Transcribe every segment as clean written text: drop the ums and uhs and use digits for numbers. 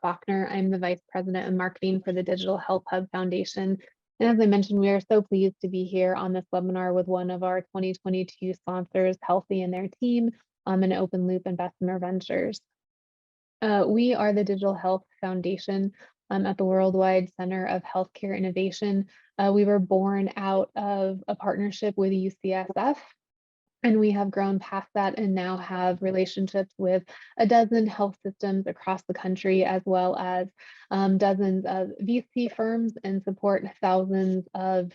Faulkner. I'm the Vice President of Marketing for the Digital Health Hub Foundation. And as I mentioned, we are so pleased to be here on this webinar with one of our 2022 sponsors, Healthie and their team, and OpenLoop and Bessemer Ventures. We are the Digital Health Foundation at the Worldwide Center of Healthcare Innovation. We were born out of a partnership with UCSF, and we have grown past that and now have relationships with a dozen health systems across the country, as well as dozens of VC firms, and support thousands of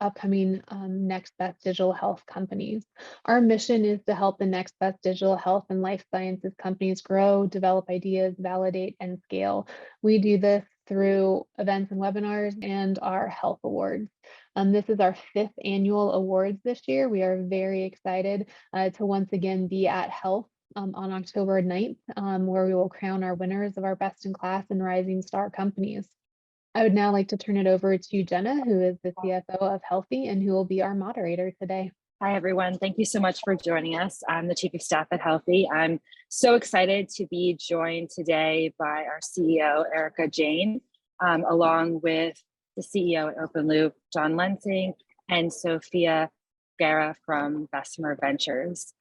upcoming next best digital health companies. Our mission is to help the next best digital health and life sciences companies grow, develop ideas, validate, and scale. We do this through events and webinars and our health awards. This is our 5th annual awards this year. We are very excited to once again be at Health on October 9th, where we will crown our winners of our best in class and rising star companies. I would now like to turn it over to Jenna, who is the CFO of Healthie and who will be our moderator today. Hi, everyone. Thank you so much for joining us. I'm the Chief of Staff at Healthie. I'm so excited to be joined today by our CEO, Erica Jane, along with the CEO at OpenLoop, John Lensing, and Sophia Guerra from Bessemer Ventures.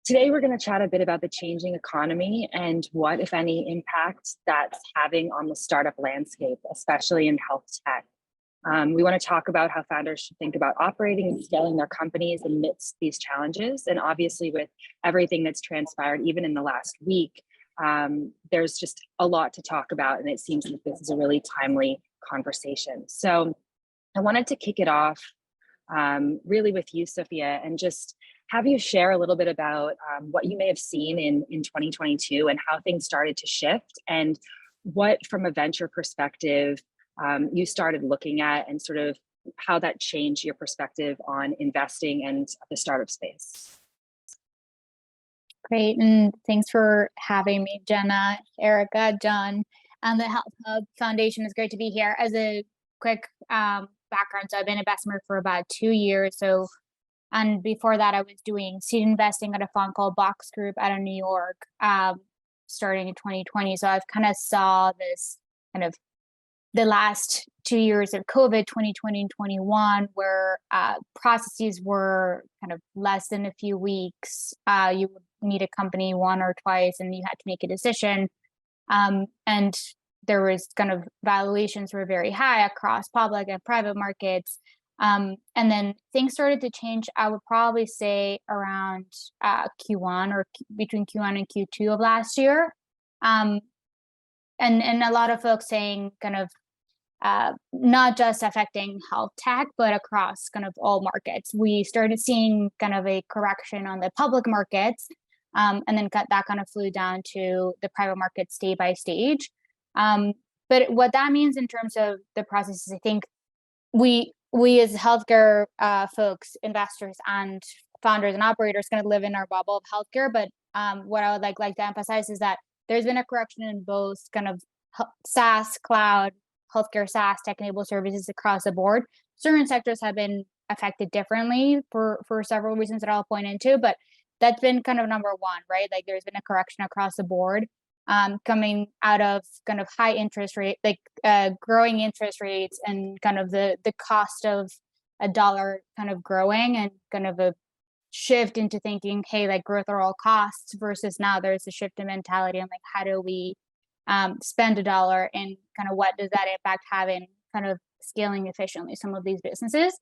Today, we're going to chat a bit about the changing economy and what, if any, impact that's having on the startup landscape, especially in health tech. We want to talk about how founders should think about operating and scaling their companies amidst these challenges. And obviously, with everything that's transpired, even in the last week, there's just a lot to talk about. And it seems like this is a really timely conversation. So I wanted to kick it off really with you, Sophia, and just have you share a little bit about what you may have seen in 2022 and how things started to shift, and what, from a venture perspective, you started looking at, and sort of how that changed your perspective on investing and the startup space. Great, and thanks for having me, Jenna, Erica, John, and the Health Hub Foundation. It's great to be here. As a quick background, so I've been at Bessemer for about 2 years. And before that, I was doing seed investing at a fund called Box Group out of New York, starting in 2020. So I've kind of saw this kind of the last 2 years of COVID, 2020 and 21, where processes were kind of less than a few weeks. You would meet a company one or twice and you had to make a decision. And there was kind of valuations were very high across public and private markets. And then things started to change, I would probably say around Q1 or between Q1 and Q2 of last year. And a lot of folks saying kind of not just affecting health tech, but across kind of all markets. We started seeing kind of a correction on the public markets, and then that kind of flew down to the private markets stage by stage. But what that means in terms of the processes, I think we as healthcare folks, investors and founders and operators kind of live in our bubble of healthcare. But what I would like to emphasize is that there's been a correction in both kind of SaaS, cloud, healthcare SaaS, tech-enabled services across the board. Certain sectors have been affected differently for several reasons that I'll point into, but that's been kind of number one, right? Like there's been a correction across the board. Coming out of kind of high interest rate, like growing interest rates, and kind of the cost of a dollar kind of growing, and kind of a shift into thinking, hey, like growth at all costs, versus now there's a shift in mentality on like how do we spend a dollar, and kind of what does that impact have in kind of scaling efficiently some of these businesses.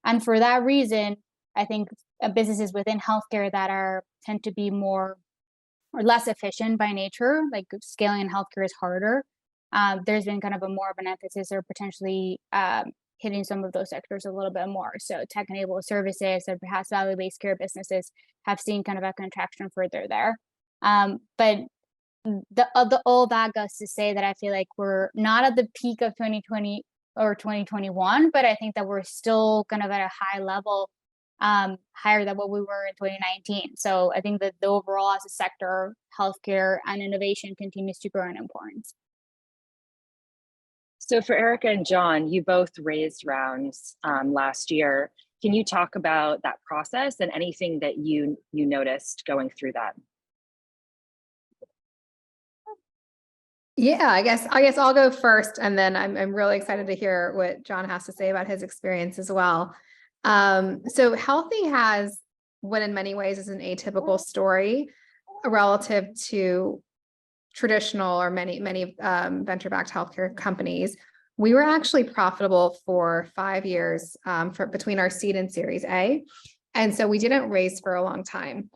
And for that reason, I think businesses within healthcare that tend to be more or less efficient by nature, like scaling in healthcare is harder. There's been kind of more of an emphasis, or potentially hitting some of those sectors a little bit more. So tech-enabled services or perhaps value-based care businesses have seen kind of a contraction further there. But all that goes to say that I feel like we're not at the peak of 2020 or 2021, but I think that we're still kind of at a high level, higher than what we were in 2019. So I think that the overall as a sector, healthcare and innovation continues to grow in importance. So for Erica and John, you both raised rounds last year. Can you talk about that process and anything that you noticed going through that? Yeah, I guess I'll go first, and then I'm really excited to hear what John has to say about his experience as well. So Healthy has what in many ways is an atypical story relative to traditional or many venture-backed healthcare companies. We were actually profitable for 5 years for between our seed and Series A, and so we didn't raise for a long time.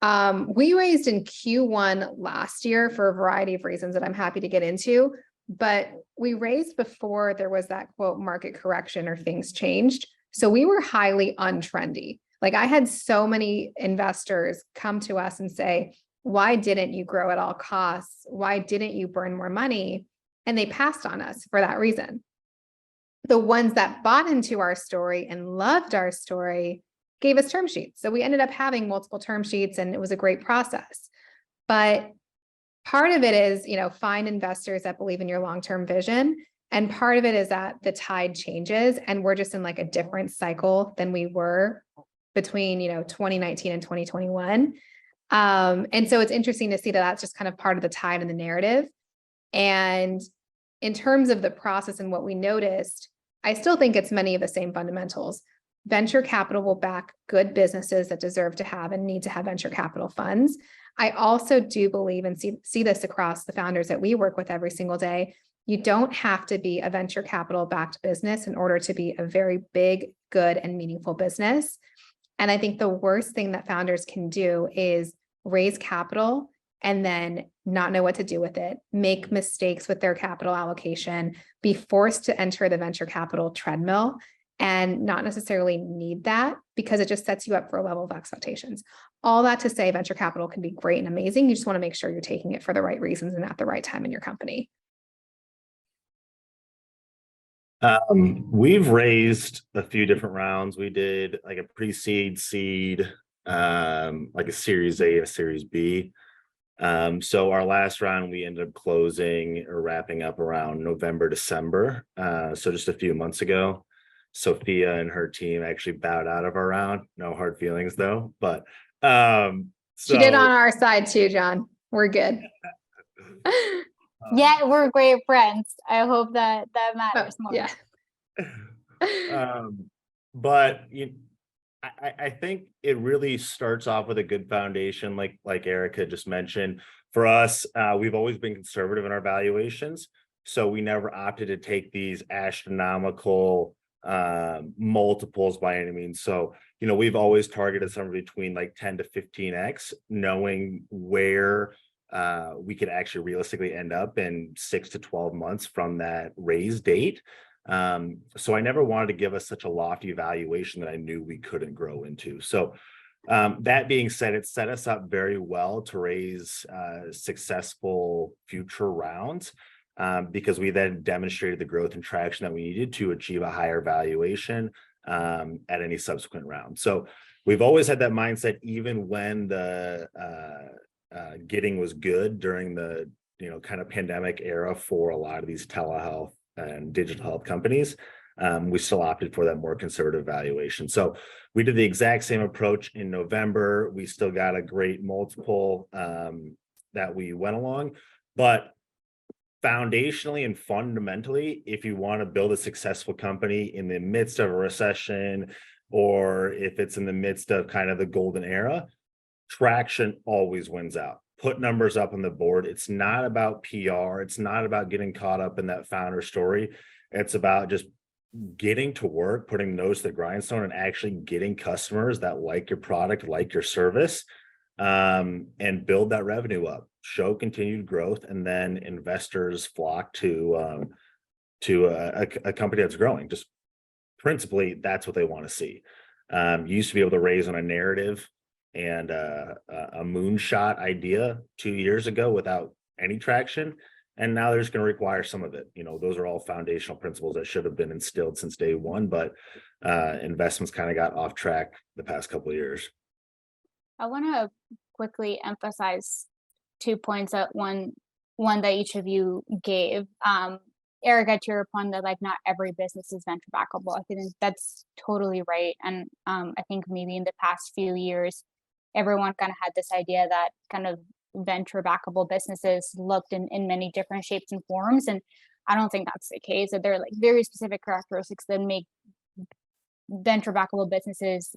We raised in Q1 last year for a variety of reasons that I'm happy to get into, but we raised before there was that quote market correction or things changed. So we were highly untrendy. Like I had so many investors come to us and say, why didn't you grow at all costs? Why didn't you burn more money? And they passed on us for that reason. The ones that bought into our story and loved our story gave us term sheets. So we ended up having multiple term sheets and it was a great process. But part of it is, find investors that believe in your long-term vision. And part of it is that the tide changes and we're just in like a different cycle than we were between, 2019 and 2021. And so it's interesting to see that that's just kind of part of the tide and the narrative. And in terms of the process and what we noticed, I still think it's many of the same fundamentals. Venture capital will back good businesses that deserve to have and need to have venture capital funds. I also do believe and see this across the founders that we work with every single day. You don't have to be a venture capital backed business in order to be a very big, good, and meaningful business. And I think the worst thing that founders can do is raise capital and then not know what to do with it, make mistakes with their capital allocation, be forced to enter the venture capital treadmill and not necessarily need that because it just sets you up for a level of expectations. All that to say, venture capital can be great and amazing. You just want to make sure you're taking it for the right reasons and at the right time in your company. We've raised a few different rounds. We did like a pre-seed, seed, like a Series A, a Series B. So our last round, we ended up closing or wrapping up around November, December. So just a few months ago. Sophia and her team actually bowed out of our round. No hard feelings though, but she did on our side too, John. We're good. Yeah, we're great friends. I hope that matters more. Yeah. But I think it really starts off with a good foundation, like Erica just mentioned. For us, we've always been conservative in our valuations, so we never opted to take these astronomical multiples by any means. So we've always targeted somewhere between like 10 to 15x, knowing where we could actually realistically end up in 6 to 12 months from that raise date. So I never wanted to give us such a lofty valuation that I knew we couldn't grow into. So that being said, it set us up very well to raise successful future rounds because we then demonstrated the growth and traction that we needed to achieve a higher valuation at any subsequent round. So we've always had that mindset, even when the getting was good during the kind of pandemic era for a lot of these telehealth and digital health companies. We still opted for that more conservative valuation. So we did the exact same approach in November. We still got a great multiple that we went along, but foundationally and fundamentally, if you want to build a successful company in the midst of a recession, or if it's in the midst of kind of the golden era, traction always wins out. Put numbers up on the board. It's not about PR. It's not about getting caught up in that founder story. It's about just getting to work, putting nose to the grindstone, and actually getting customers that like your product, like your service, and build that revenue up, show continued growth, and then investors flock to a company that's growing. Just principally, that's what they want to see. You used to be able to raise on a narrative and a moonshot idea 2 years ago without any traction, and now they're just going to require some of it. Those are all foundational principles that should have been instilled since day one, but investments kind of got off track the past couple of years. I want to quickly emphasize 2 points that one that each of you gave. Erica, to your point that like not every business is venture backable. I think that's totally right. And I think maybe in the past few years, everyone kind of had this idea that kind of venture backable businesses looked in many different shapes and forms. And I don't think that's the case, that there are like very specific characteristics that make venture backable businesses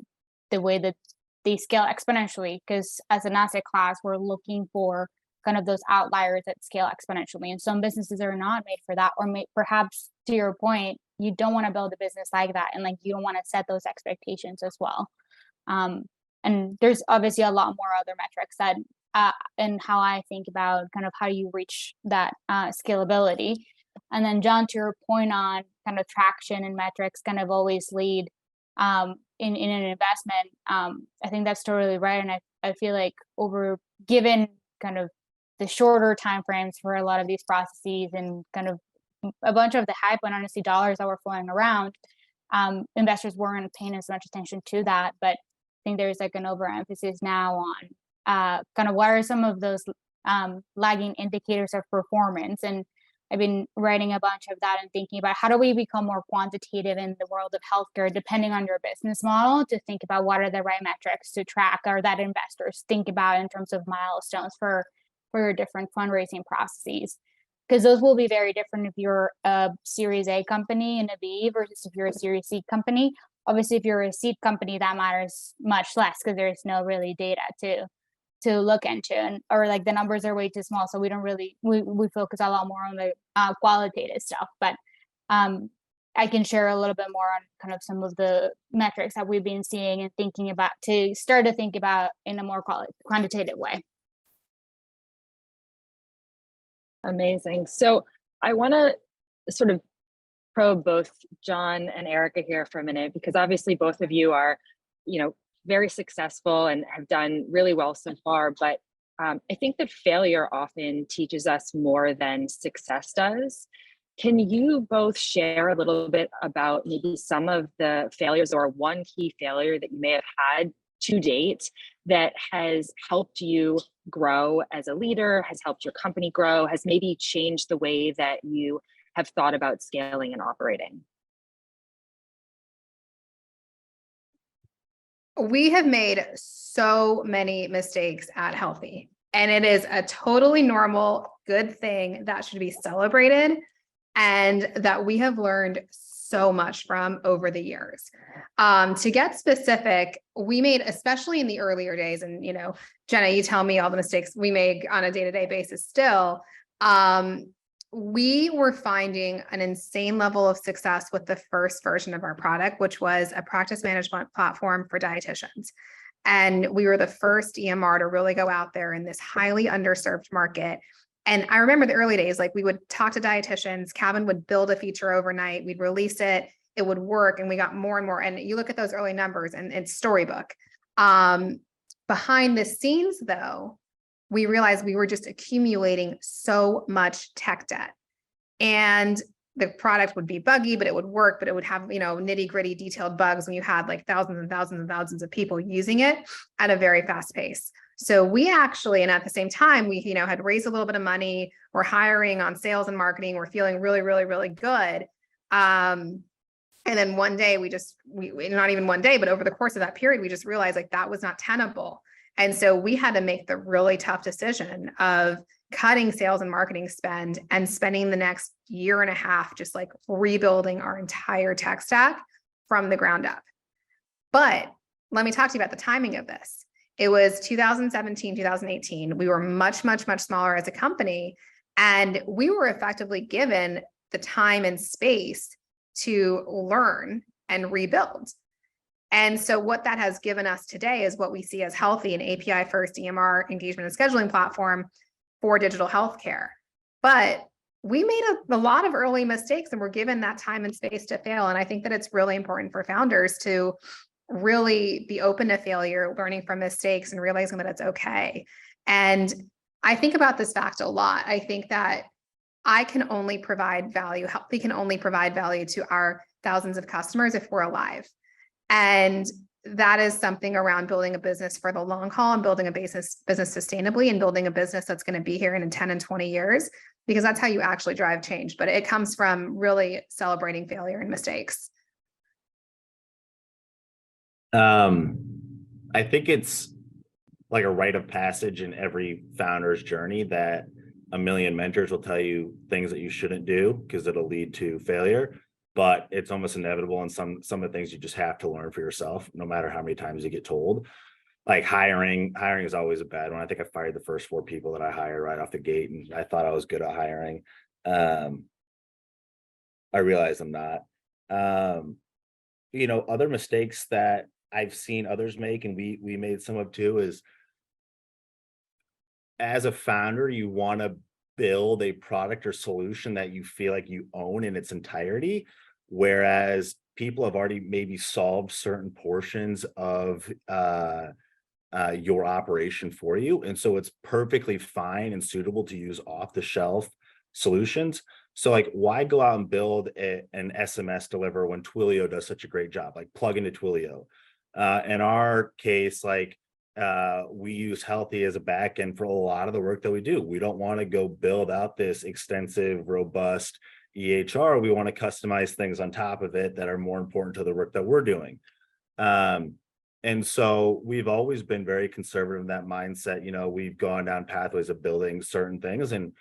the way that they scale exponentially. Because as an asset class, we're looking for kind of those outliers that scale exponentially. And some businesses are not made for that, or perhaps to your point, you don't want to build a business like that. And like, you don't want to set those expectations as well. And there's obviously a lot more other metrics that, and how I think about kind of how you reach that scalability. And then John, to your point on kind of traction and metrics kind of always lead in an investment. I think that's totally right. And I feel like given kind of the shorter timeframes for a lot of these processes and kind of a bunch of the hype and honestly dollars that were flowing around, investors weren't paying as much attention to that. But I think there's like an overemphasis now on kind of what are some of those lagging indicators of performance. And I've been writing a bunch of that and thinking about how do we become more quantitative in the world of healthcare, depending on your business model, to think about what are the right metrics to track or that investors think about in terms of milestones for your different fundraising processes. Because those will be very different if you're a Series A company and a B versus if you're a Series C company. Obviously, if you're a seed company, that matters much less because there's no really data to look into, and or like the numbers are way too small, so we don't really we focus a lot more on the qualitative stuff. But I can share a little bit more on kind of some of the metrics that we've been seeing and thinking about to start to think about in a more quantitative way. Amazing. So I want to sort of probe both John and Erica here for a minute, because obviously both of you are, very successful and have done really well so far. But I think that failure often teaches us more than success does. Can you both share a little bit about maybe some of the failures or one key failure that you may have had to date that has helped you grow as a leader, has helped your company grow, has maybe changed the way that you have thought about scaling and operating? We have made so many mistakes at Healthie, and it is a totally normal, good thing that should be celebrated and that we have learned so much from over the years. To get specific, we made, especially in the earlier days, and Jenna, you tell me all the mistakes we make on a day-to-day basis still. We were finding an insane level of success with the first version of our product, which was a practice management platform for dietitians. And we were the first EMR to really go out there in this highly underserved market. And I remember the early days, like we would talk to dietitians, Kevin would build a feature overnight, we'd release it, it would work, and we got more and more. And you look at those early numbers and it's storybook. Behind the scenes though, we realized we were just accumulating so much tech debt, and the product would be buggy, but it would work, but it would have, nitty gritty detailed bugs when you had like thousands and thousands and thousands of people using it at a very fast pace. So we actually, and at the same time, we, had raised a little bit of money, we're hiring on sales and marketing, we're feeling really, really, really good. And then one day we not even one day, but over the course of that period, we just realized like that was not tenable. And so we had to make the really tough decision of cutting sales and marketing spend and spending the next year and a half just like rebuilding our entire tech stack from the ground up. But let me talk to you about the timing of this. It was 2017, 2018. We were much, much, much smaller as a company, and we were effectively given the time and space to learn and rebuild. And so what that has given us today is what we see as Healthie, an API first EMR engagement and scheduling platform for digital healthcare. But we made a lot of early mistakes and we're given that time and space to fail. And I think that it's really important for founders to really be open to failure, learning from mistakes and realizing that it's okay. And I think about this fact a lot. I think that I can only provide value, Healthie can only provide value to our thousands of customers if we're alive. And that is something around building a business for the long haul and building a business sustainably and building a business that's going to be here in 10 and 20 years, because that's how you actually drive change. But it comes from really celebrating failure and mistakes. I think it's like a rite of passage in every founder's journey that a million mentors will tell you things that you shouldn't do because it'll lead to failure. But it's almost inevitable, and some of the things you just have to learn for yourself, no matter how many times you get told. Like hiring is always a bad one. I think I fired the first 4 people that I hired right off the gate, and I thought I was good at hiring. I realized I'm not. Other mistakes that I've seen others make, and we made some of too, is as a founder, you want to build a product or solution that you feel like you own in its entirety, whereas people have already maybe solved certain portions of your operation for you. And so it's perfectly fine and suitable to use off-the-shelf solutions. So like, why go out and build an SMS deliver when Twilio does such a great job? Like plug into Twilio. In our case, like we use Healthie as a backend for a lot of the work that we do. We don't want to go build out this extensive, robust EHR. We want to customize things on top of it that are more important to the work that we're doing. And so we've always been very conservative in that mindset. We've gone down pathways of building certain things and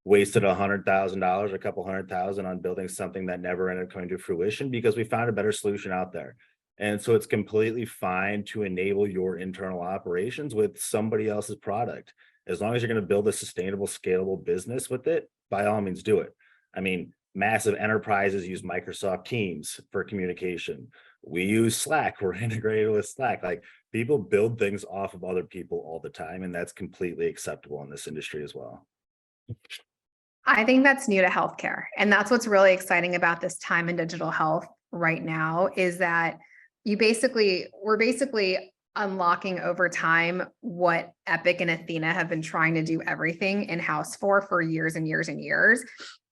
wasted $100,000, a couple $100,000 on building something that never ended up coming to fruition because we found a better solution out there. And so it's completely fine to enable your internal operations with somebody else's product. As long as you're going to build a sustainable, scalable business with it, by all means do it. I mean, massive enterprises use Microsoft Teams for communication. We use Slack. We're integrated with Slack. Like, people build things off of other people all the time, and that's completely acceptable in this industry as well. I think that's new to healthcare. And that's what's really exciting about this time in digital health right now, is that we're basically unlocking over time what Epic and Athena have been trying to do everything in-house for years and years and years.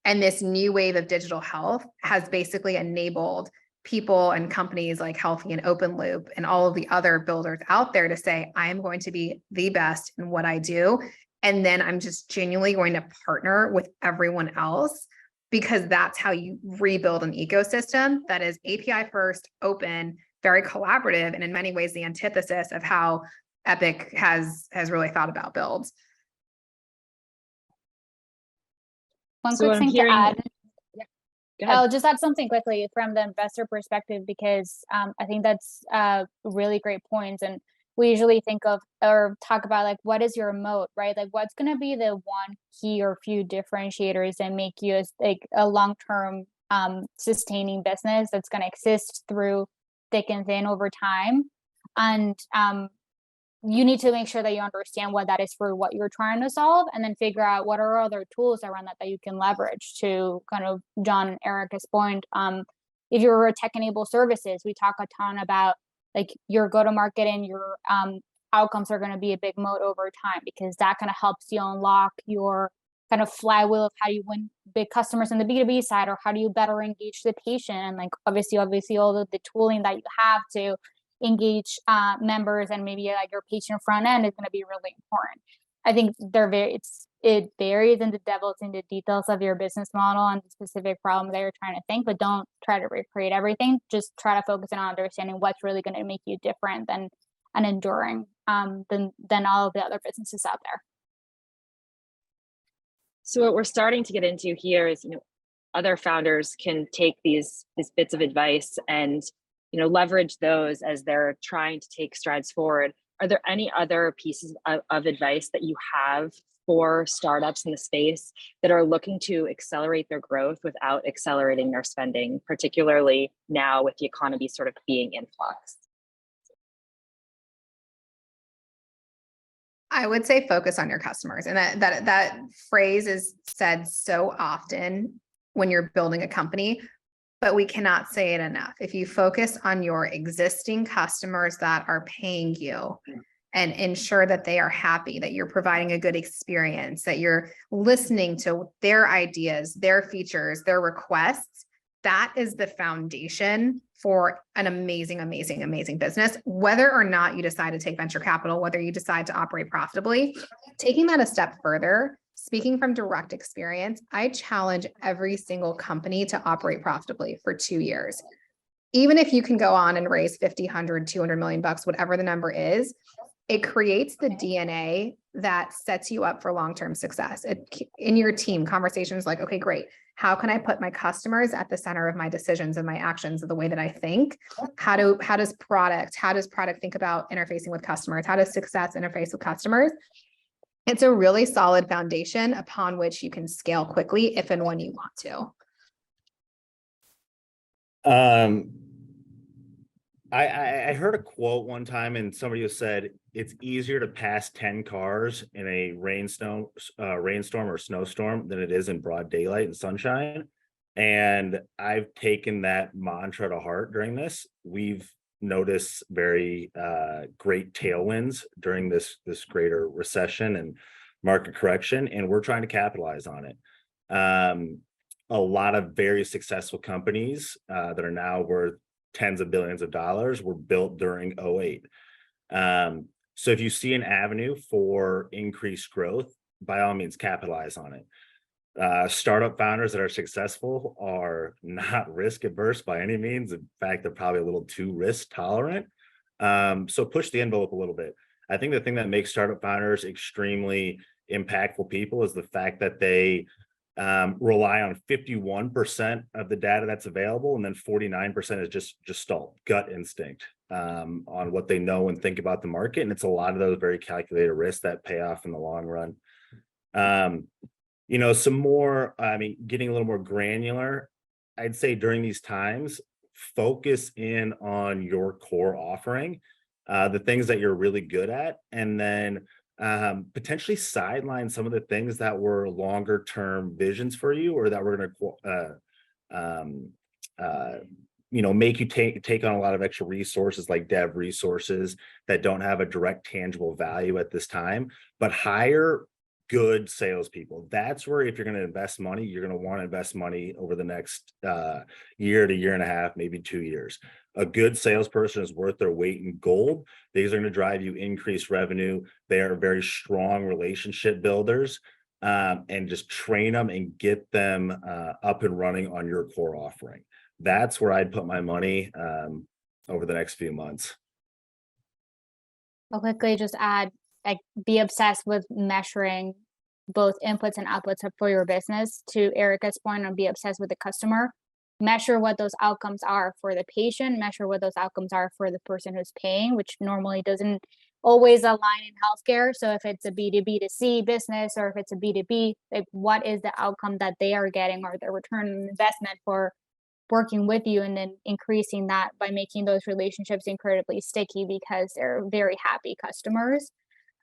And this new wave of digital health has basically enabled people and companies like Healthie and OpenLoop and all of the other builders out there to say, I am going to be the best in what I do. And then I'm just genuinely going to partner with everyone else, because that's how you rebuild an ecosystem that is API first, open, very collaborative, and in many ways the antithesis of how Epic has really thought about builds. One So quick thing to add. Go ahead. I'll just add something quickly from the investor perspective, because I think that's really great points. And we usually think of or talk about like, what is your moat, right? Like, what's going to be the one key or few differentiators that make you a long-term sustaining business that's going to exist through thick and thin over time. And you need to make sure that you understand what that is for what you're trying to solve, and then figure out what are other tools around that you can leverage to kind of John and Erica's point. If you're a tech-enabled services, we talk a ton about like your go-to-market and your outcomes are going to be a big moat over time, because that kind of helps you unlock your kind of flywheel of how you win big customers in the B2B side, or how do you better engage the patient, and like obviously all the tooling that you have to engage members, and maybe like your patient front end is going to be really important. I think it varies, and the devil's in the details of your business model and the specific problem that you're trying to think, but don't try to recreate everything. Just try to focus on understanding what's really going to make you different and enduring than all of the other businesses out there. So what we're starting to get into here is, other founders can take these bits of advice and leverage those as they're trying to take strides forward. Are there any other pieces of advice that you have for startups in the space that are looking to accelerate their growth without accelerating their spending, particularly now with the economy sort of being in flux? I would say focus on your customers. And that phrase is said so often when you're building a company, but we cannot say it enough. If you focus on your existing customers that are paying you and ensure that they are happy, that you're providing a good experience, that you're listening to their ideas, their features, their requests, that is the foundation for an amazing, amazing, amazing business. Whether or not you decide to take venture capital, whether you decide to operate profitably, taking that a step further, speaking from direct experience, I challenge every single company to operate profitably for 2 years. Even if you can go on and raise 50, 100, 200 million bucks, whatever the number is, it creates the DNA that sets you up for long-term success. In your team, conversations like, okay, great. How can I put my customers at the center of my decisions and my actions of the way that I think? How does product think about interfacing with customers? How does success interface with customers? It's a really solid foundation upon which you can scale quickly if and when you want to. I heard a quote one time, and somebody said it's easier to pass 10 cars in a rainstorm or snowstorm than it is in broad daylight and sunshine. And I've taken that mantra to heart during this. We've noticed very great tailwinds during this greater recession and market correction, and we're trying to capitalize on it. A lot of very successful companies that are now worth tens of billions of dollars were built during 2008. So if you see an avenue for increased growth, by all means, capitalize on it. Startup founders that are successful are not risk averse by any means. In fact, they're probably a little too risk tolerant. So push the envelope a little bit. I think the thing that makes startup founders extremely impactful people is the fact that they rely on 51% of the data that's available, and then 49% is just all gut instinct on what they know and think about the market. And it's a lot of those very calculated risks that pay off in the long run. Some more, getting a little more granular, I'd say during these times, focus in on your core offering, the things that you're really good at, and then potentially sideline some of the things that were longer term visions for you, or that were going to make you take on a lot of extra resources, like dev resources that don't have a direct tangible value at this time, but hire good salespeople. That's where, if you're going to invest money, you're going to want to invest money over the next year to year and a half, maybe 2 years. A good salesperson is worth their weight in gold. These are going to drive you increased revenue. They are very strong relationship builders, and just train them and get them up and running on your core offering. That's where I'd put my money over the next few months. I'll quickly just add, like, be obsessed with measuring both inputs and outputs for your business. To Erica's point on be obsessed with the customer, measure what those outcomes are for the patient, measure what those outcomes are for the person who's paying, which normally doesn't always align in healthcare. So if it's a B2B2C business, or if it's a B2B, like, what is the outcome that they are getting, or their return on investment for working with you, and then increasing that by making those relationships incredibly sticky because they're very happy customers.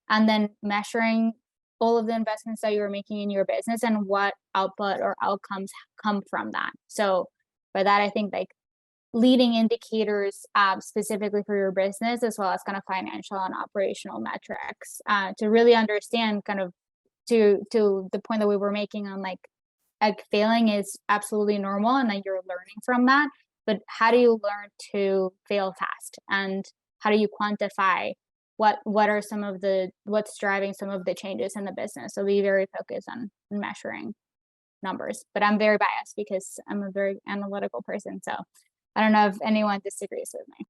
And then measuring all of the investments that you're making in your business and what output or outcomes come from that. So by that, I think, like, leading indicators specifically for your business, as well as kind of financial and operational metrics, to really understand, kind of to the point that we were making on, like failing is absolutely normal, and that you're learning from that. But how do you learn to fail fast, and how do you quantify what are some of what's driving some of the changes in the business? So be very focused on measuring numbers. But I'm very biased because I'm a very analytical person. So I don't know if anyone disagrees with me.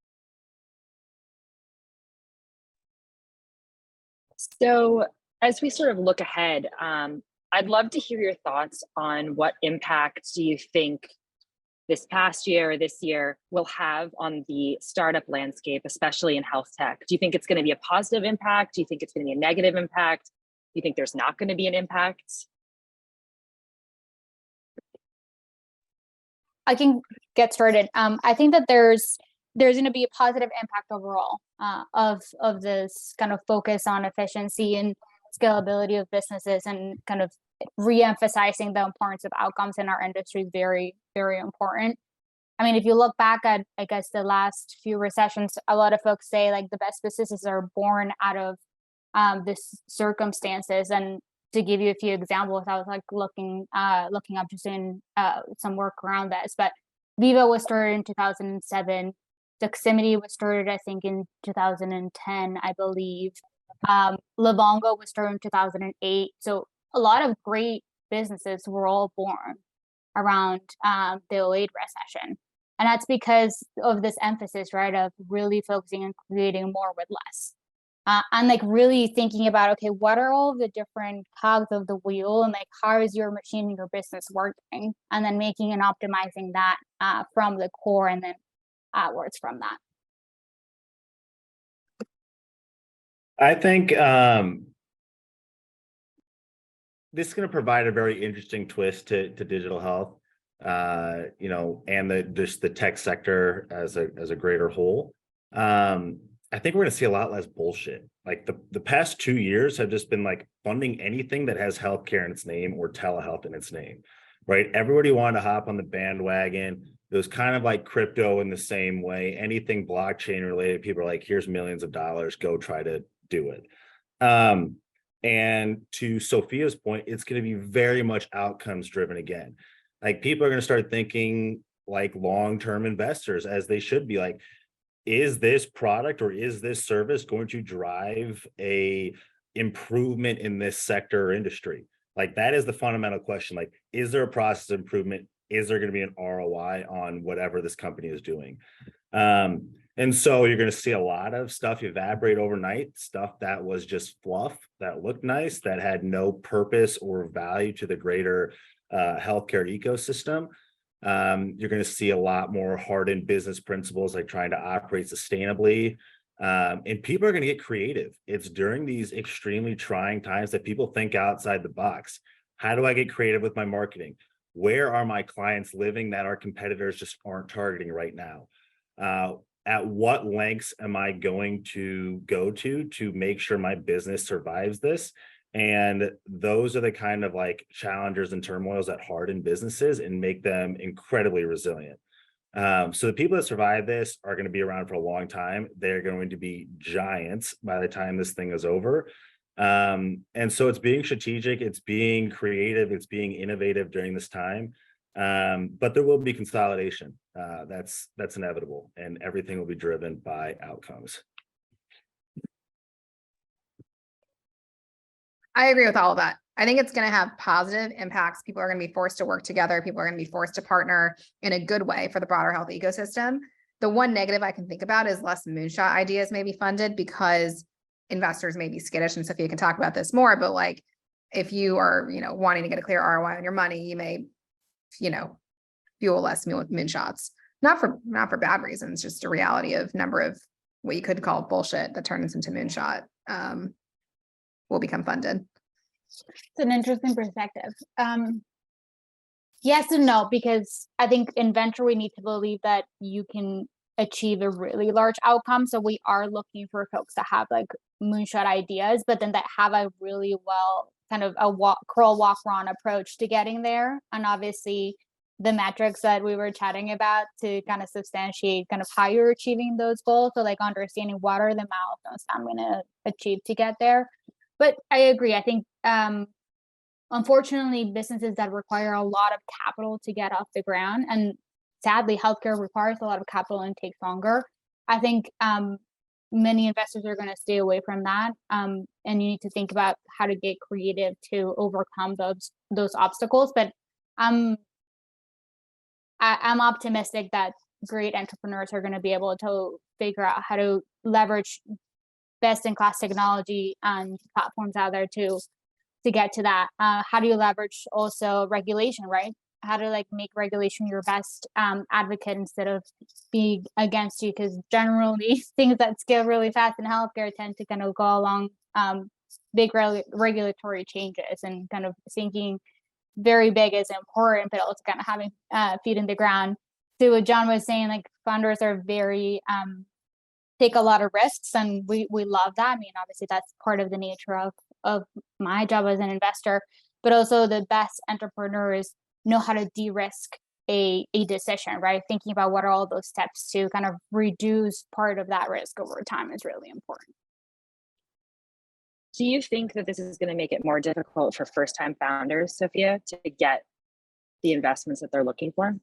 So as we sort of look ahead, I'd love to hear your thoughts on what impact do you think this past year or this year will have on the startup landscape, especially in health tech. Do you think it's going to be a positive impact? Do you think it's going to be a negative impact? Do you think there's not going to be an impact? I can get started. I think that there's going to be a positive impact overall of this kind of focus on efficiency and scalability of businesses, and kind of re-emphasizing the importance of outcomes in our industry is very, very important. I mean, if you look back at, I guess, the last few recessions, a lot of folks say, like, the best businesses are born out of this circumstances. And to give you a few examples, I was like looking up just in some work around this, but Viva was started in 2007. Doximity was started, I think, in 2010, I believe. Livongo was started in 2008. So a lot of great businesses were all born around the 2008 recession. And that's because of this emphasis, right, of really focusing on creating more with less. and like really thinking about, okay, what are all the different cogs of the wheel, and like how is your machine and your business working, and then making and optimizing that from the core and then outwards from that. I think this is going to provide a very interesting twist to digital health, and just the tech sector as a greater whole. I think we're going to see a lot less bullshit. Like the past 2 years have just been like funding anything that has healthcare in its name or telehealth in its name, right? Everybody wanted to hop on the bandwagon. It was kind of like crypto in the same way. Anything blockchain related, people are like, here's millions of dollars, go try to do it. And to Sophia's point, it's going to be very much outcomes driven again. Like people are going to start thinking like long-term investors, as they should be. Like, is this product or is this service going to drive a improvement in this sector or industry? Like that is the fundamental question. Like, is there a process improvement? Is there going to be an ROI on whatever this company is doing? And so you're going to see a lot of stuff evaporate overnight, stuff that was just fluff, that looked nice, that had no purpose or value to the greater healthcare ecosystem. You're going to see a lot more hardened business principles, like trying to operate sustainably. And people are going to get creative. It's during these extremely trying times that people think outside the box. How do I get creative with my marketing? Where are my clients living that our competitors just aren't targeting right now? At what lengths am I going to go to make sure my business survives this? And those are the kind of like challengers and turmoils that harden businesses and make them incredibly resilient. So the people that survive this are going to be around for a long time. They're going to be giants by the time this thing is over. And so it's being strategic, it's being creative, it's being innovative during this time. But there will be consolidation. That's inevitable, and everything will be driven by outcomes. I agree with all of that. I think it's going to have positive impacts. People are going to be forced to work together. People are going to be forced to partner in a good way for the broader health ecosystem. The one negative I can think about is less moonshot ideas may be funded because investors may be skittish, and Sophia can talk about this more, but like if you are, wanting to get a clear ROI on your money, you may, fuel less moonshots. Not for bad reasons, just a reality of number of what you could call bullshit that turns into moonshot will become funded. It's an interesting perspective. Yes and no, because I think in venture we need to believe that you can achieve a really large outcome. So we are looking for folks that have like moonshot ideas, but then that have a really well kind of a crawl, walk, run approach to getting there. And obviously the metrics that we were chatting about to kind of substantiate kind of how you're achieving those goals. So like understanding what are the milestones I'm going to achieve to get there. But I agree. I think unfortunately businesses that require a lot of capital to get off the ground, and sadly healthcare requires a lot of capital and takes longer. I think many investors are going to stay away from that. And you need to think about how to get creative to overcome those obstacles. But I'm optimistic that great entrepreneurs are going to be able to figure out how to leverage best-in-class technology and platforms out there to get to that. How do you leverage also regulation, right? How to like make regulation your best advocate instead of being against you? Because generally things that scale really fast in healthcare tend to kind of go along big regulatory changes, and kind of thinking very big is important, but also kind of having feet in the ground. So what John was saying, like founders are very take a lot of risks, and we love that. I mean, obviously that's part of the nature of my job as an investor, but also the best entrepreneurs know how to de-risk a decision, right? Thinking about what are all those steps to kind of reduce part of that risk over time is really important. Do you think that this is going to make it more difficult for first-time founders, Sophia, to get the investments that they're looking for?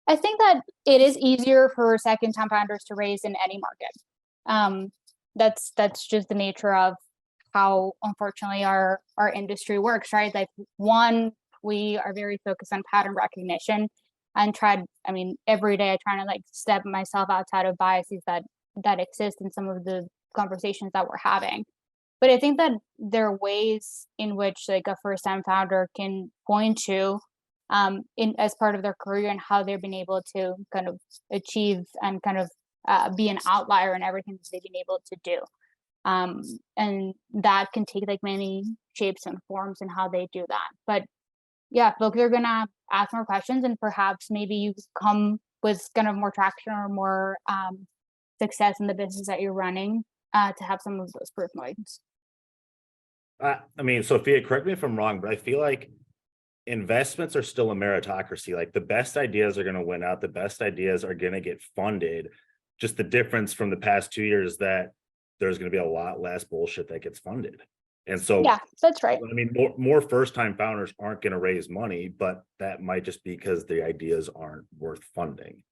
I think that it is easier for second-time founders to raise in any market. That's just the nature of how, unfortunately, our industry works, right? Like one, we are very focused on pattern recognition, and every day I try to like step myself outside of biases that exist in some of the conversations that we're having. But I think that there are ways in which like a first-time founder can point to in as part of their career and how they've been able to kind of achieve and kind of be an outlier in everything that they've been able to do. And that can take like many shapes and forms in how they do that. But yeah, folks are gonna ask more questions, and perhaps maybe you come with kind of more traction or more success in the business that you're running to have some of those proof points. I mean, Sophia, correct me if I'm wrong, but I feel like investments are still a meritocracy. Like the best ideas are going to win out. The best ideas are going to get funded. Just the difference from the past 2 years that there's going to be a lot less bullshit that gets funded. And so, Yeah, that's right. I mean, more first-time founders aren't going to raise money, but that might just be because the ideas aren't worth funding.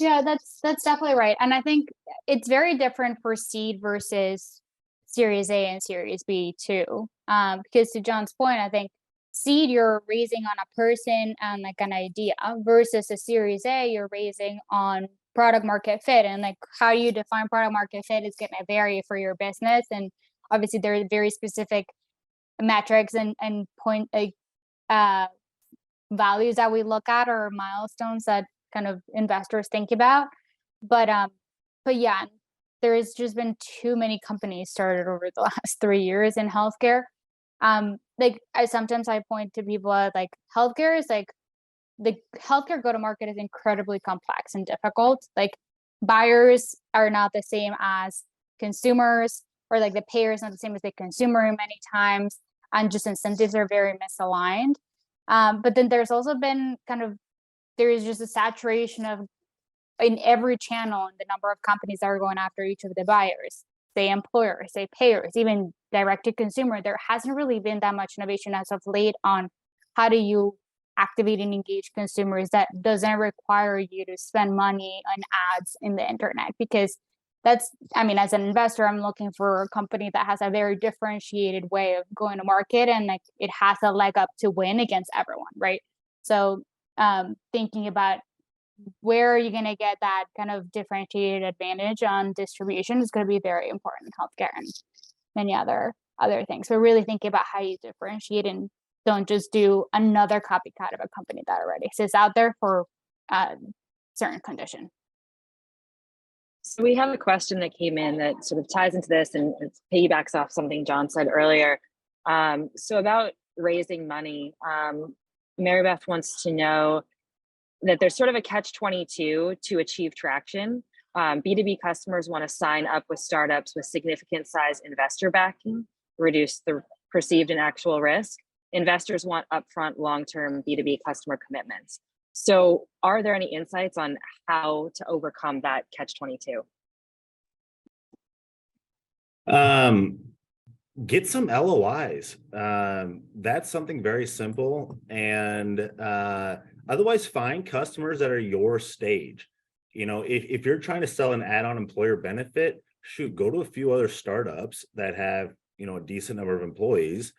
Yeah, that's definitely right. And I think it's very different for seed versus Series A and Series B too. Because to John's point, I think seed you're raising on a person and like an idea versus a Series A you're raising on product market fit, and like how you define product market fit is going to vary for your business, and obviously there are very specific metrics and point values that we look at or milestones that kind of investors think about. But yeah, there has just been too many companies started over the last 3 years in healthcare. Like sometimes I point to people like healthcare is like the healthcare go-to-market is incredibly complex and difficult. Like buyers are not the same as consumers, or like the payer is not the same as the consumer many times, and just incentives are very misaligned. But then there's also been there is just a saturation of in every channel and the number of companies that are going after each of the buyers, say employers, say payers, even direct to consumer. There hasn't really been that much innovation as of late on how do you activate and engage consumers that doesn't require you to spend money on ads in the internet, because that's, I mean, as an investor, I'm looking for a company that has a very differentiated way of going to market, and like it has a leg up to win against everyone, right? So thinking about where are you going to get that kind of differentiated advantage on distribution is going to be very important in healthcare and many other things. So really thinking about how you differentiate and don't just do another copycat of a company that already exists out there for certain condition. So we have a question that came in that sort of ties into this and it piggybacks off something John said earlier. So about raising money, Mary Beth wants to know that there's sort of a catch-22 to achieve traction. B2B customers want to sign up with startups with significant size investor backing, reduce the perceived and actual risk. Investors want upfront long-term B2B customer commitments. So are there any insights on how to overcome that catch-22? Get some LOIs. That's something very simple. And otherwise find customers that are your stage. You know, if you're trying to sell an add-on employer benefit, shoot, go to a few other startups that have, you know, a decent number of employees,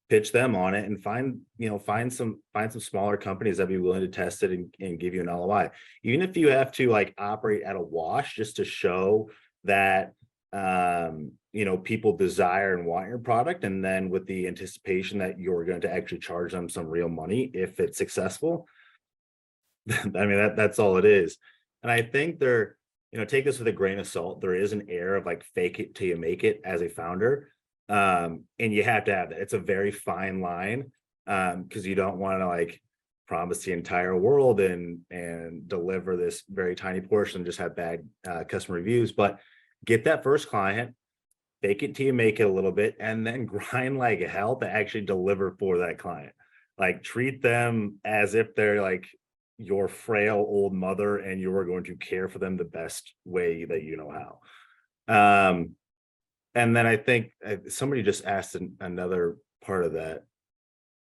pitch them on it, and find some smaller companies that be willing to test it and give you an LOI. Even if you have to like operate at a wash just to show that you know, people desire and want your product, and then with the anticipation that you're going to actually charge them some real money if it's successful. I mean, that's all it is. And I think you know, take this with a grain of salt. There is an air of like fake it till you make it as a founder. And you have to have that. It's a very fine line, because you don't want to like promise the entire world and deliver this very tiny portion and just have bad customer reviews. But get that first client, fake it till you make it a little bit, and then grind like hell to actually deliver for that client. Like treat them as if they're like your frail old mother and you are going to care for them the best way that you know how. And then I think somebody just asked another part of that.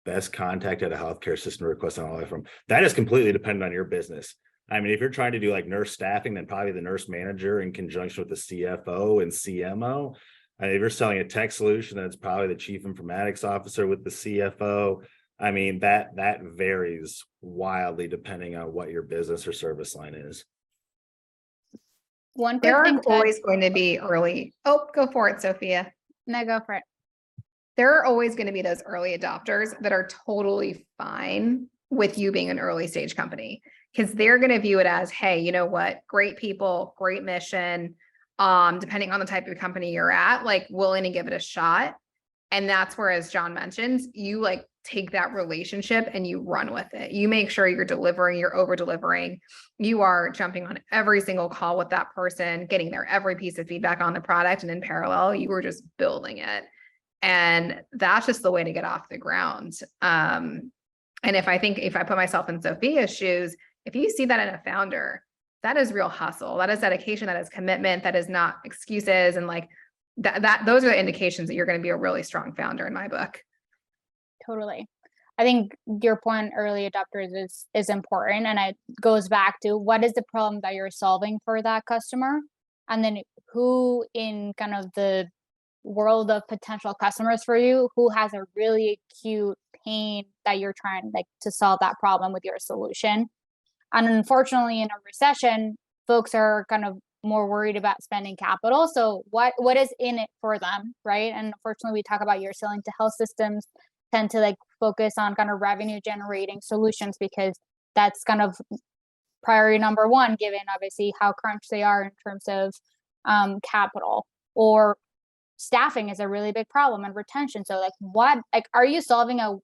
Best contact at a healthcare system request on all the way from. That is completely dependent on your business. I mean, if you're trying to do like nurse staffing, then probably the nurse manager in conjunction with the CFO and CMO. And if you're selling a tech solution, then it's probably the chief informatics officer with the CFO. I mean, that varies wildly depending on what your business or service line is. One There quick are thing to always going to be early. Oh, go for it, Sophia. no, go for it. There are always going to be those early adopters that are totally fine with you being an early stage company, because they're going to view it as, hey, you know what? Great people, great mission. Depending on the type of company you're at, like willing to give it a shot. And that's where, as John mentions, you like take that relationship and you run with it. You make sure you're delivering, you're over delivering. You are jumping on every single call with that person, getting their every piece of feedback on the product. And in parallel, you were just building it. And that's just the way to get off the ground. And if I put myself in Sophia's shoes, if you see that in a founder, that is real hustle. That is dedication. That is commitment. That is not excuses. And like those are the indications that you're going to be a really strong founder in my book. Totally. I think your point, early adopters, is important, and it goes back to what is the problem that you're solving for that customer, and then who in kind of the world of potential customers for you, who has a really acute pain that you're trying like to solve that problem with your solution. And unfortunately, in a recession, folks are kind of more worried about spending capital. So what is in it for them, right? And unfortunately, we talk about you're selling to health systems, tend to like focus on kind of revenue generating solutions because that's kind of priority number one, given obviously how crunched they are in terms of capital. Or staffing is a really big problem, and retention. So like are you solving a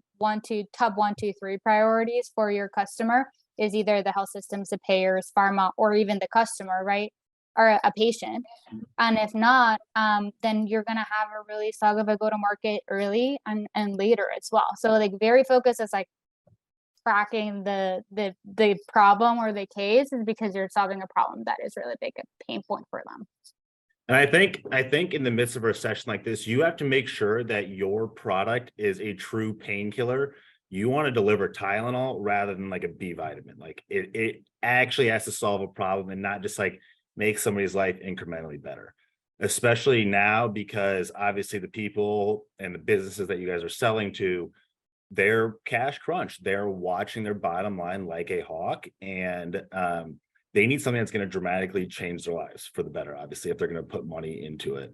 top 1, 2, 3 priorities for your customer? Is either the health systems, the payers, pharma, or even the customer, right? Or a patient. And if not, then you're gonna have a really slug of a go-to-market early and later as well. So like very focused as like tracking the problem or the case is because you're solving a problem that is really big, a pain point for them. And I think in the midst of a recession like this, you have to make sure that your product is a true painkiller. You want to deliver Tylenol rather than like a B vitamin. Like it actually has to solve a problem and not just like make somebody's life incrementally better, especially now, because obviously the people and the businesses that you guys are selling to, they're cash crunch. They're watching their bottom line like a hawk, and they need something that's going to dramatically change their lives for the better, obviously, if they're going to put money into it.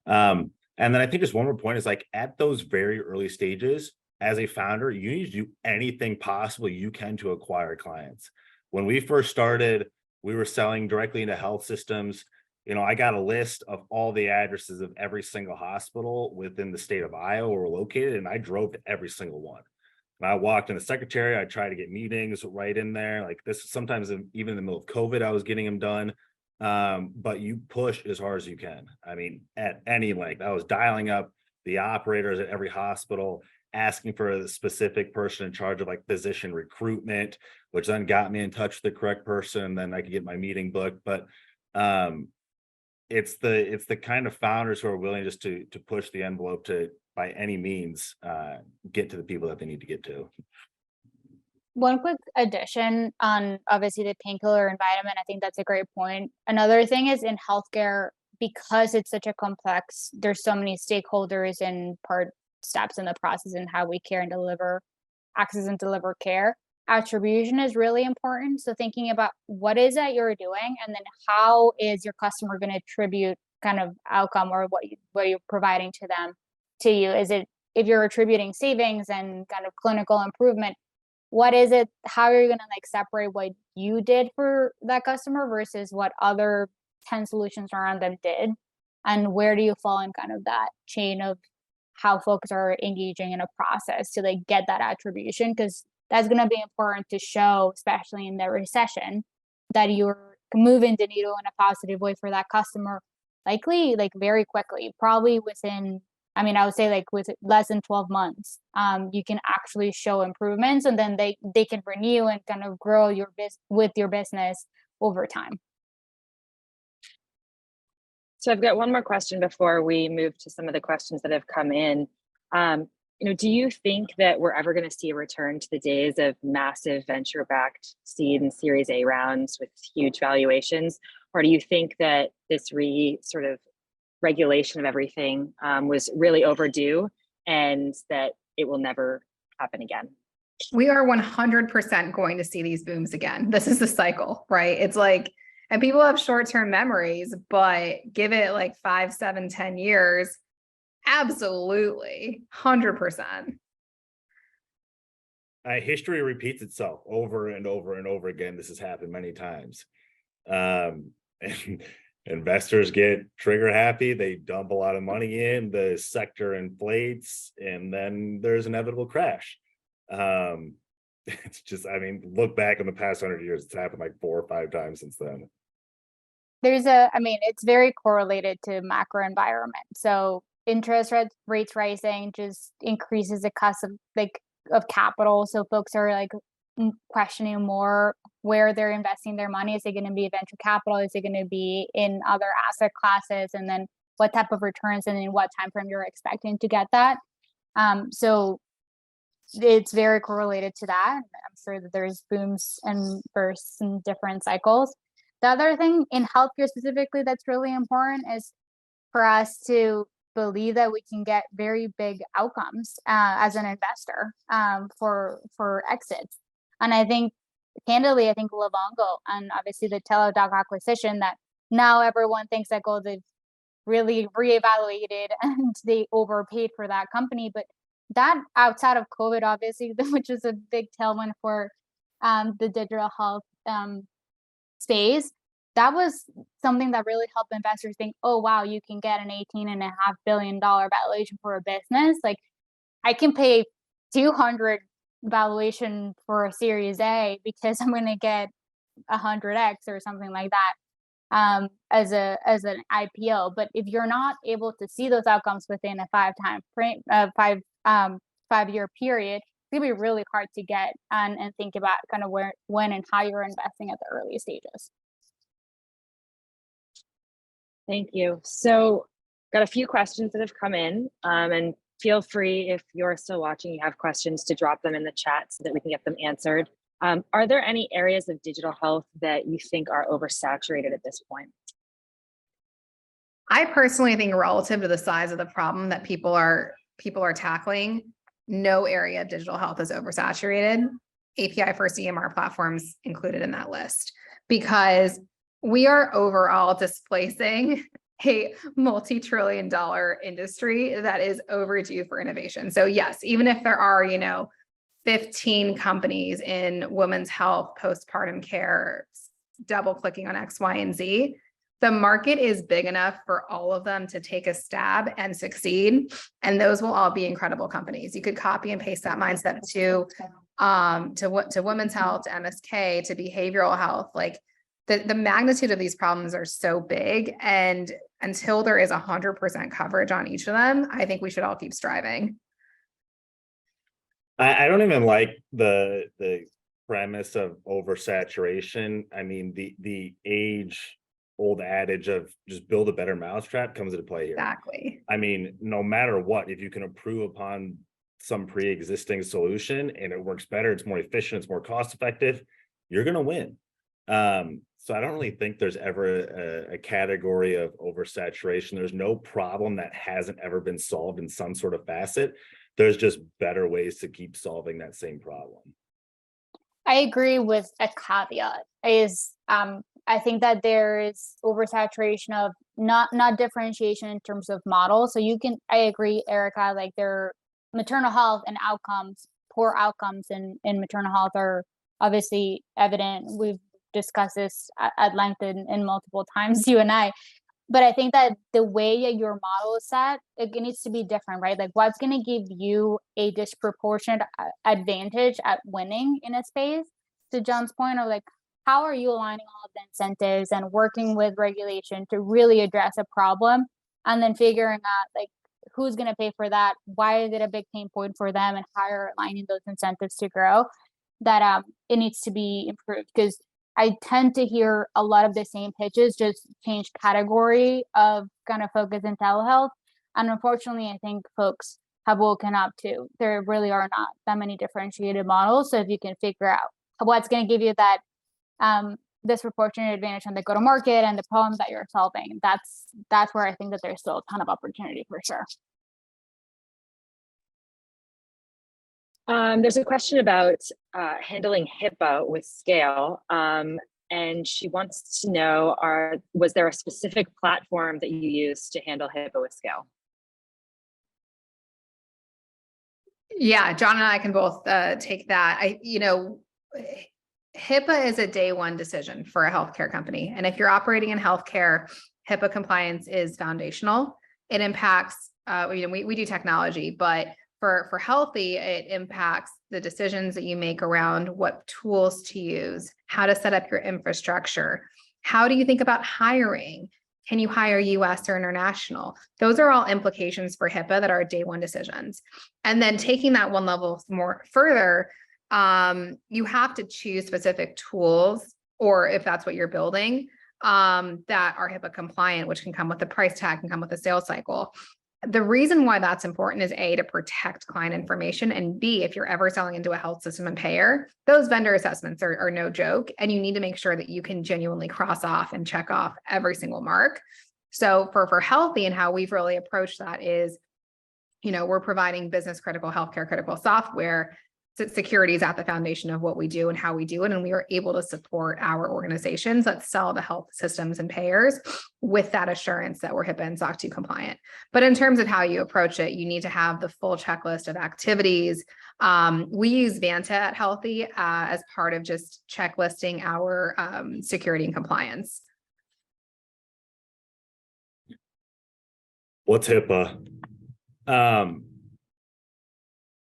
And then I think just one more point is like at those very early stages, as a founder, you need to do anything possible you can to acquire clients. When we first started, we were selling directly into health systems. You know, I got a list of all the addresses of every single hospital within the state of Iowa where we're located, and I drove to every single one. And I walked in the secretary, I tried to get meetings right in there. Like this, sometimes even in the middle of COVID, I was getting them done. But you push as hard as you can. I mean, at any length. I was dialing up the operators at every hospital, asking for a specific person in charge of like physician recruitment, which then got me in touch with the correct person, and then I could get my meeting booked. But it's the kind of founders who are willing just to push the envelope to, by any means, get to the people that they need to get to. One quick addition on obviously the painkiller and vitamin. I think that's a great point. Another thing is in healthcare, because it's such a complex, there's so many stakeholders and steps in the process and how we care and deliver access and deliver care. Attribution is really important. So thinking about what is that you're doing, and then how is your customer going to attribute kind of outcome or what you're providing to them to you? Is it, if you're attributing savings and kind of clinical improvement, what is it? How are you going to like separate what you did for that customer versus what other 10 solutions around them did? And where do you fall in kind of that chain of how folks are engaging in a process to like get that attribution? Because that's going to be important to show, especially in the recession, that you're moving the needle in a positive way for that customer, likely like very quickly, probably within, I mean, I would say like with less than 12 months, you can actually show improvements, and then they can renew and kind of grow with your business over time. So I've got one more question before we move to some of the questions that have come in. Do you think that we're ever going to see a return to the days of massive venture-backed seed and Series A rounds with huge valuations? Or do you think that this sort of regulation of everything was really overdue and that it will never happen again? We are 100% going to see these booms again. This is the cycle, right? It's like, and people have short-term memories, but give it like 5, 7, 10 years. Absolutely. 100%. History repeats itself over and over and over again. This has happened many times. And investors get trigger happy. They dump a lot of money in, the sector inflates, and then there's inevitable crash. It's just, I mean, look back in the past 100 years, it's happened like 4 or 5 times since then. It's very correlated to macro environment. So interest rates rising just increases the cost of capital. So folks are like questioning more where they're investing their money. Is it going to be venture capital? Is it going to be in other asset classes? And then what type of returns and in what time frame you're expecting to get that? So it's very correlated to that. I'm sure that there's booms and bursts in different cycles. The other thing in healthcare specifically that's really important is for us to believe that we can get very big outcomes as an investor for exits. And I think, candidly, I think Livongo and obviously the Teladoc acquisition, that now everyone thinks that they've really reevaluated and they overpaid for that company. But that outside of COVID, obviously, which is a big tailwind for the digital health space, that was something that really helped investors think, oh, wow, you can get an $18.5 billion valuation for a business. Like, I can pay 200 valuation for a Series A because I'm going to get 100x or something like that as an IPO. But if you're not able to see those outcomes within a 5-year period, it's going to be really hard to get and think about kind of where, when, and how you're investing at the early stages. Thank you. So got a few questions that have come in, and feel free, if you're still watching, you have questions, to drop them in the chat so that we can get them answered. Are there any areas of digital health that you think are oversaturated at this point? I personally think relative to the size of the problem that people are tackling, no area of digital health is oversaturated. API first EMR platforms included in that list, because we are overall displacing a multi-trillion-dollar industry that is overdue for innovation. So yes, even if there are, 15 companies in women's health, postpartum care, double clicking on X, Y, and Z, the market is big enough for all of them to take a stab and succeed. And those will all be incredible companies. You could copy and paste that mindset to women's health, to MSK, to behavioral health. Like, the magnitude of these problems are so big, and until there is 100% coverage on each of them, I think we should all keep striving. I don't even like the premise of oversaturation. I mean, the age-old adage of just build a better mousetrap comes into play here. Exactly. I mean, no matter what, if you can improve upon some pre-existing solution and it works better, it's more efficient, it's more cost-effective, you're going to win. So I don't really think there's ever a category of oversaturation. There's no problem that hasn't ever been solved in some sort of facet. There's just better ways to keep solving that same problem. I agree with a caveat is I think that there is oversaturation of not differentiation in terms of models. So I agree, Erica, like their maternal health and outcomes, poor outcomes in maternal health are obviously evident. We've discussed this at length in multiple times, you and I. But I think that the way your model is set, it needs to be different, right? Like, what's going to give you a disproportionate advantage at winning in a space? To John's point of like, how are you aligning all of the incentives and working with regulation to really address a problem, and then figuring out like who's going to pay for that? Why is it a big pain point for them, and how are aligning those incentives to grow? That it needs to be improved, because I tend to hear a lot of the same pitches, just change category of kind of focus in telehealth. And unfortunately, I think folks have woken up to there really are not that many differentiated models. So if you can figure out what's going to give you that disproportionate advantage on the go-to-market and the problems that you're solving, that's where I think that there's still a ton of opportunity for sure. There's a question about handling HIPAA with scale. And she wants to know, was there a specific platform that you use to handle HIPAA with scale? Yeah, John and I can both take that. HIPAA is a day one decision for a healthcare company. And if you're operating in healthcare, HIPAA compliance is foundational. It impacts, we do technology, but for Healthie, it impacts the decisions that you make around what tools to use, how to set up your infrastructure. How do you think about hiring? Can you hire US or international? Those are all implications for HIPAA that are day one decisions. And then taking that one level more further, you have to choose specific tools, or if that's what you're building, that are HIPAA compliant, which can come with the price tag, can come with a sales cycle. The reason why that's important is A, to protect client information, and B, if you're ever selling into a health system and payer, those vendor assessments are no joke, and you need to make sure that you can genuinely cross off and check off every single mark. So for Healthie, and how we've really approached that is, we're providing business critical, healthcare critical software. Security is at the foundation of what we do and how we do it. And we are able to support our organizations that sell to health systems and payers with that assurance that we're HIPAA and SOC 2 compliant. But in terms of how you approach it, you need to have the full checklist of activities. We use Vanta at Healthie as part of just checklisting our security and compliance. What's HIPAA?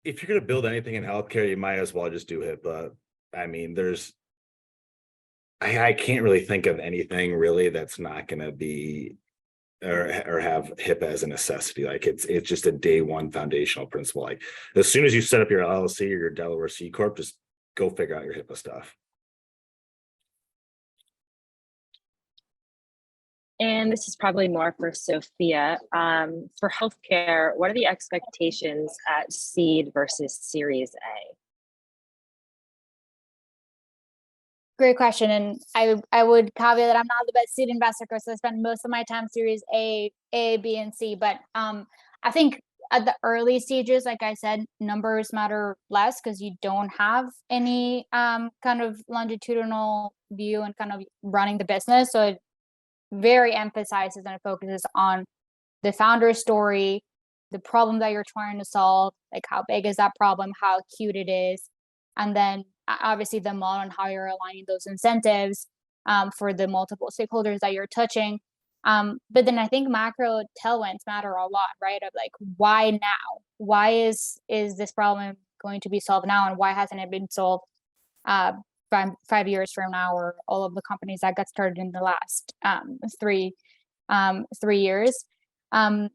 If you're going to build anything in healthcare, you might as well just do HIPAA. I mean, I can't really think of anything really that's not going to be or have HIPAA as a necessity. Like it's just a day one foundational principle. Like as soon as you set up your LLC or your Delaware C Corp, just go figure out your HIPAA stuff. And this is probably more for Sophia. For healthcare, what are the expectations at seed versus Series A? Great question. And I would caveat that I'm not the best seed investor because I spend most of my time Series A, B, and C. But I think at the early stages, like I said, numbers matter less because you don't have any kind of longitudinal view and kind of running the business. So it very emphasizes and it focuses on the founder story, the problem that you're trying to solve, like how big is that problem, how acute it is, and then obviously the model and how you're aligning those incentives for the multiple stakeholders that you're touching. But then I think macro tailwinds matter a lot, right? Of like, why now? Why is this problem going to be solved now, and why hasn't it been solved 5 years from now, or all of the companies that got started in the last 3 years? And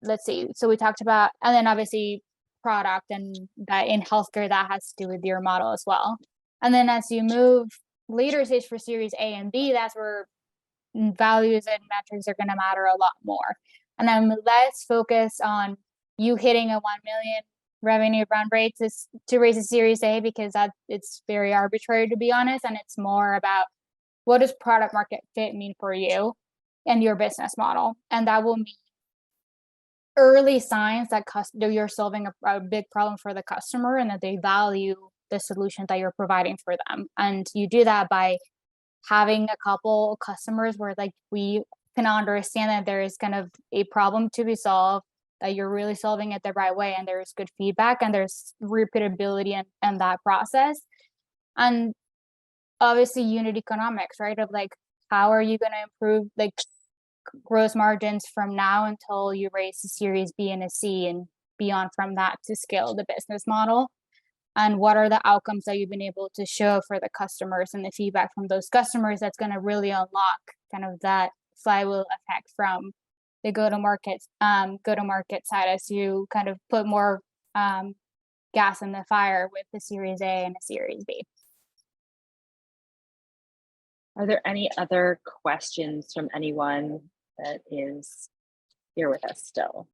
let's see. So we talked about, and then obviously product, and that in healthcare that has to do with your model as well. And then as you move later stage for Series A and B, that's where values and metrics are going to matter a lot more. And I'm less focused on you hitting a 1 million revenue run rates to raise a Series A, because it's very arbitrary, to be honest. And it's more about what does product market fit mean for you and your business model. And that will mean early signs that you're solving a big problem for the customer and that they value the solution that you're providing for them. And you do that by having a couple customers where like we can understand that there is kind of a problem to be solved, that you're really solving it the right way, and there's good feedback and there's repeatability and that process. And obviously unit economics, right? Of like, how are you going to improve like gross margins from now until you raise a Series B and a C and beyond from that to scale the business model? And what are the outcomes that you've been able to show for the customers and the feedback from those customers that's going to really unlock kind of that flywheel effect from the go-to-market side as you kind of put more gas in the fire with the Series A and a Series B. Are there any other questions from anyone that is here with us still?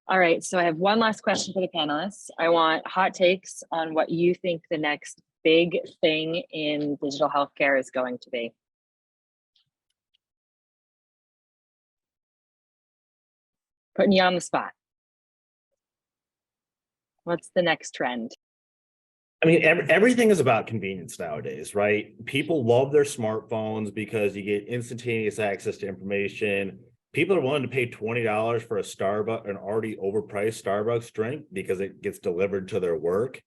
All right, so I have one last question for the panelists. I want hot takes on what you think the next big thing in digital healthcare is going to be. Putting you on the spot. What's the next trend? I mean, everything is about convenience nowadays, right? People love their smartphones because you get instantaneous access to information. People are willing to pay $20 for a Starbucks, an already overpriced Starbucks drink, because it gets delivered to their work.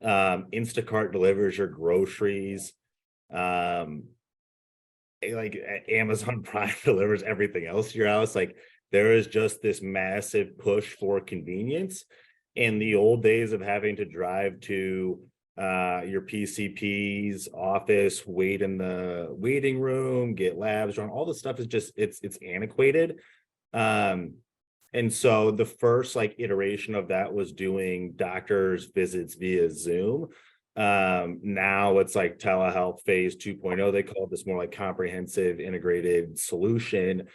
Instacart delivers your groceries. Like Amazon Prime delivers everything else to your house. Like, there is just this massive push for convenience. In the old days of having to drive to your PCP's office, wait in the waiting room, get labs drawn, all this stuff is just, it's antiquated. And so the first like iteration of that was doing doctors visits via Zoom. Now it's like telehealth phase 2.0. They call this more like comprehensive integrated solution.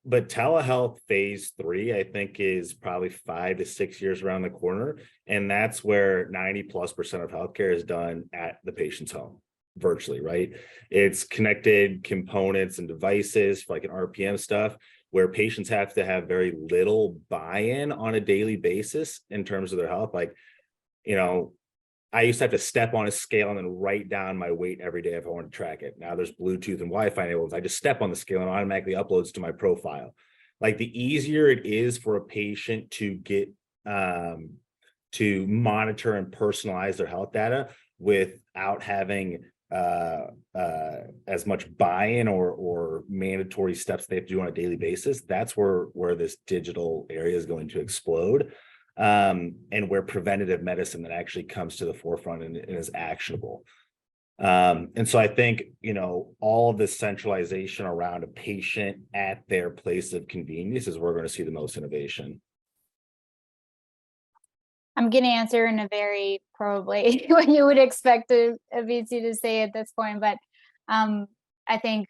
But telehealth phase 3, I think, is probably 5 to 6 years around the corner. And that's where 90+% of healthcare is done at the patient's home, virtually, right? It's connected components and devices, like an RPM stuff, where patients have to have very little buy-in on a daily basis in terms of their health. Like, you know, I used to have to step on a scale and then write down my weight every day if I wanted to track it. Now there's Bluetooth and Wi-Fi enabled. I just step on the scale and automatically uploads to my profile. Like, the easier it is for a patient to get to monitor and personalize their health data without having as much buy-in or mandatory steps they have to do on a daily basis, that's where this digital area is going to explode. And where preventative medicine that actually comes to the forefront and is actionable. And so I think, you know, all of this centralization around a patient at their place of convenience is where we're going to see the most innovation. I'm going to answer in a very probably what you would expect a VC to say at this point, but I think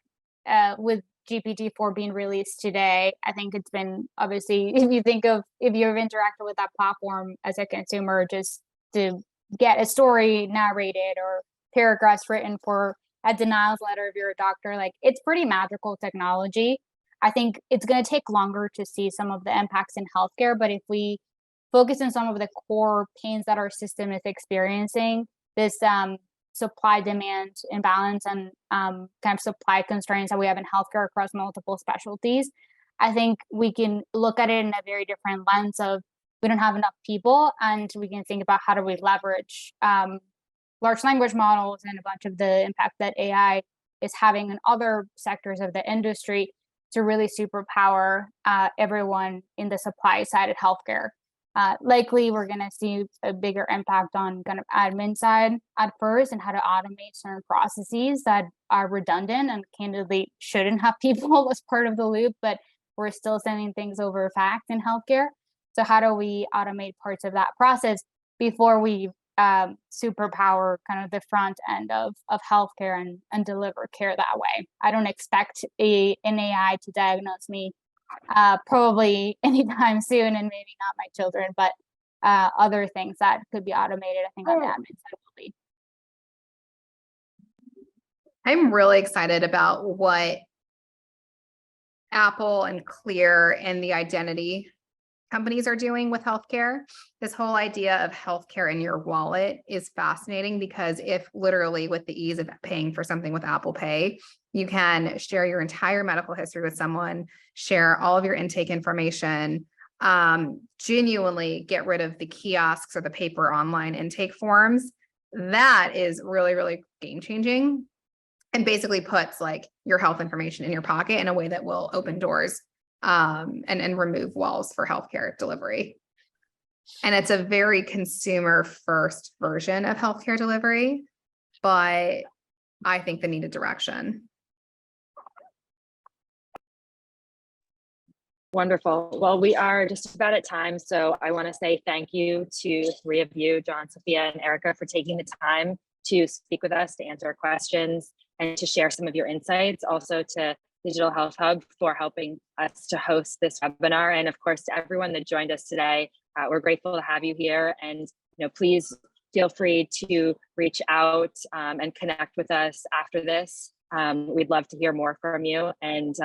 with GPT-4 being released today, I think it's been, obviously, if you've interacted with that platform as a consumer, just to get a story narrated or paragraphs written for a denials letter if you're a doctor, like, it's pretty magical technology. I think it's going to take longer to see some of the impacts in healthcare, but if we focus on some of the core pains that our system is experiencing, this supply demand imbalance and kind of supply constraints that we have in healthcare across multiple specialties, I think we can look at it in a very different lens of, we don't have enough people, and we can think about how do we leverage large language models and a bunch of the impact that AI is having in other sectors of the industry to really superpower everyone in the supply side of healthcare. Likely, we're going to see a bigger impact on kind of admin side at first, and how to automate certain processes that are redundant and candidly shouldn't have people as part of the loop, but we're still sending things over fax in healthcare. So how do we automate parts of that process before we superpower kind of the front end of healthcare and deliver care that way? I don't expect an AI to diagnose me probably anytime soon, and maybe not my children, but other things that could be automated, I think, on the admin side will be. I'm really excited about what Apple and Clear and the identity companies are doing with healthcare. This whole idea of healthcare in your wallet is fascinating, because if literally with the ease of paying for something with Apple Pay, you can share your entire medical history with someone, share all of your intake information, genuinely get rid of the kiosks or the paper online intake forms. That is really, really game-changing, and basically puts like your health information in your pocket in a way that will open doors and remove walls for healthcare delivery. And it's a very consumer first version of healthcare delivery, but I think the needed direction. Wonderful. Well, we are just about at time. So I want to say thank you to three of you, John, Sophia, and Erica, for taking the time to speak with us, to answer our questions, and to share some of your insights. Also to Digital Health Hub for helping us to host this webinar. And of course, to everyone that joined us today, we're grateful to have you here. And please feel free to reach out and connect with us after this. We'd love to hear more from you. And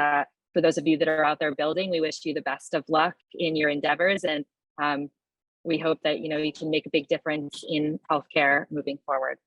for those of you that are out there building, we wish you the best of luck in your endeavors, and we hope that you can make a big difference in healthcare moving forward.